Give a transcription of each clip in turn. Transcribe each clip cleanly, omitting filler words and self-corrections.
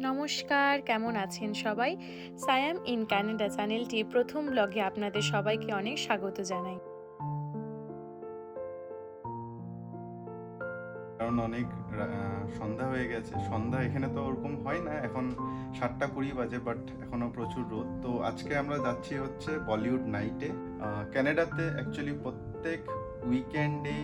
নমস্কার, কেমন আছেন সবাই? সায়াম ইন ক্যানাডা চ্যানেলটি প্রথম ব্লগে আপনাদের সবাইকে অনেক স্বাগত জানাই। কারণ অনেক সন্ধ্যা হয়ে গেছে। সন্ধ্যা এখানে তো ওরকম হয় না, এখন 7:20 বাজে, বাট এখনো প্রচুর রোদ। তো আজকে আমরা যাচ্ছি হচ্ছে বলিউড নাইটে। ক্যানাডাতে অ্যাকচুয়ালি প্রত্যেক উইকেন্ডে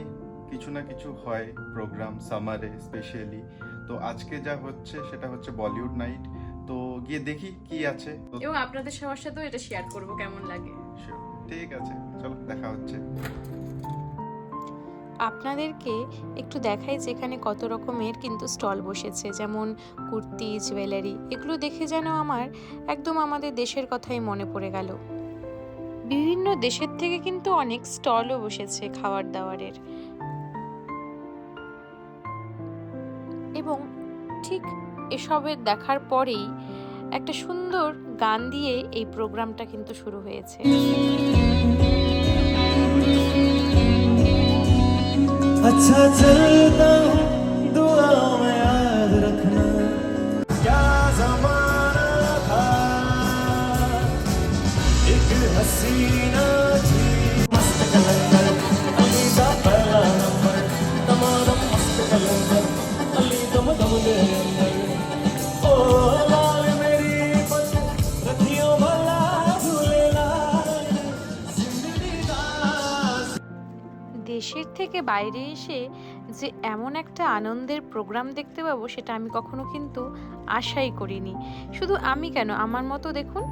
কিছু না কিছু হয় প্রোগ্রাম, সামারে স্পেশালি। তো আজকে যা হচ্ছে সেটা হচ্ছে বলিউড নাইট। তো গিয়ে দেখি কি আছে। এবং আপনাদের সবার সাথেও এটা শেয়ার করব কেমন লাগে। ঠিক আছে, চলো দেখা হচ্ছে। আপনাদেরকে একটু দেখাই যেখানে কত রকমের কিন্তু স্টল বসেছে, যেমন কুর্তি, জুয়েলারি। এগুলো দেখে যেন আমার একদম আমাদের দেশের কথাই মনে পড়ে গেল। বিভিন্ন দেশের থেকে কিন্তু অনেক স্টলও বসেছে খাবার দাবারের। এবং ঠিক এসবের দেখার পরেই একটা সুন্দর গান দিয়ে এই প্রোগ্রামটা কিন্তু শুরু হয়েছে। अच्छा चलता हूँ दुआ में याद रखना क्या जमाना था एक हसीना थी मस्त कलंदर अली का पहला नंबर तमाम मस्त कलंदर अली दम दम दे अंदर ओ लाल मेरी पत रखियो भला झूलेला जिंदगी दा দেশের থেকে বাইরে এসে যে এমন একটা আনন্দের প্রোগ্রাম দেখতে পাবো সেটা আমি কখনো কিন্তু আশাই করিনি। শুধু আমি কেন, আমার মতো দেখুন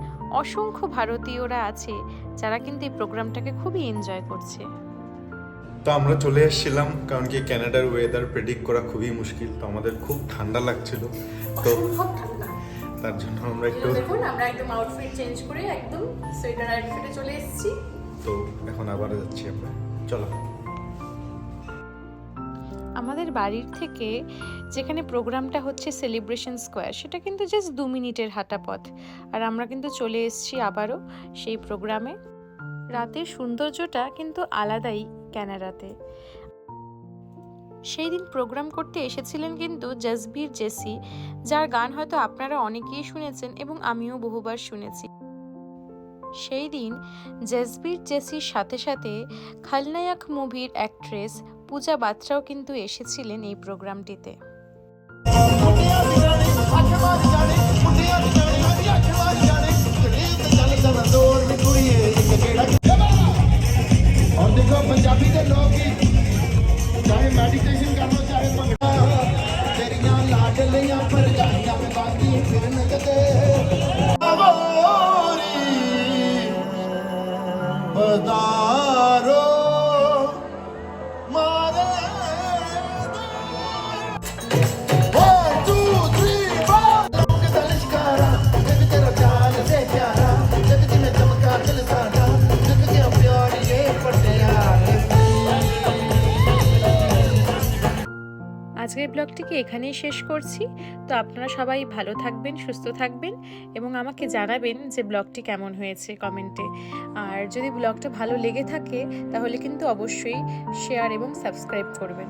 অসংখ্য ভারতীয়রা আছে যারা কিন্তু এই প্রোগ্রামটাকে খুবই এনজয় করছে। তো আমরা চলে এসেছিলাম, কারণ কি ক্যানাডার ওয়েদার প্রেডিক্ট করা খুবই মুশকিল। তো আমাদের খুব ঠান্ডা লাগছিল, তো তার জন্য আমরা একটু দেখুন আমরা একদম আউটফিট চেঞ্জ করে একদম সোয়েটার আউটফিটে চলে এসেছি। তো এখন আবার যাচ্ছি আমরা, চলো। আমাদের বাড়ির থেকে যেখানে প্রোগ্রামটা হচ্ছে সেলিব্রেশন স্কোয়ার, সেটা কিন্তু জাস্ট 2 মিনিটের হাঁটা পথ। আর আমরা কিন্তু চলে এসেছি আবারও সেই প্রোগ্রামে। রাতের সৌন্দর্যটা কিন্তু আলাদাই ক্যানাডাতে। সেই দিন প্রোগ্রাম করতে এসেছিলেন কিন্তু জাসবীর জেসি, যার গান হয়তো আপনারা অনেকেই শুনেছেন এবং আমিও বহুবার শুনেছি। সেই দিন জাসবীর জেসির সাথে সাথে খলনায়ক মুভির অ্যাক্ট্রেস পূজা বাত্রাও কিন্তু এসেছিলেন এই প্রোগ্রামটিতে। बदारो मारे 1 2 3 4 दलिश्कारा जग तेरा जान से प्यारा जग में चमका दिल सारा जग के प्यार ये पटिया। আজকের ব্লগটিকে এখানেই শেষ করছি। তো আপনারা সবাই ভালো থাকবেন, সুস্থ থাকবেন এবং আমাকে জানাবেন যে ব্লগটি কেমন হয়েছে কমেন্টে। আর যদি ব্লগটা ভালো লেগে থাকে তাহলে কিন্তু অবশ্যই শেয়ার এবং সাবস্ক্রাইব করবেন।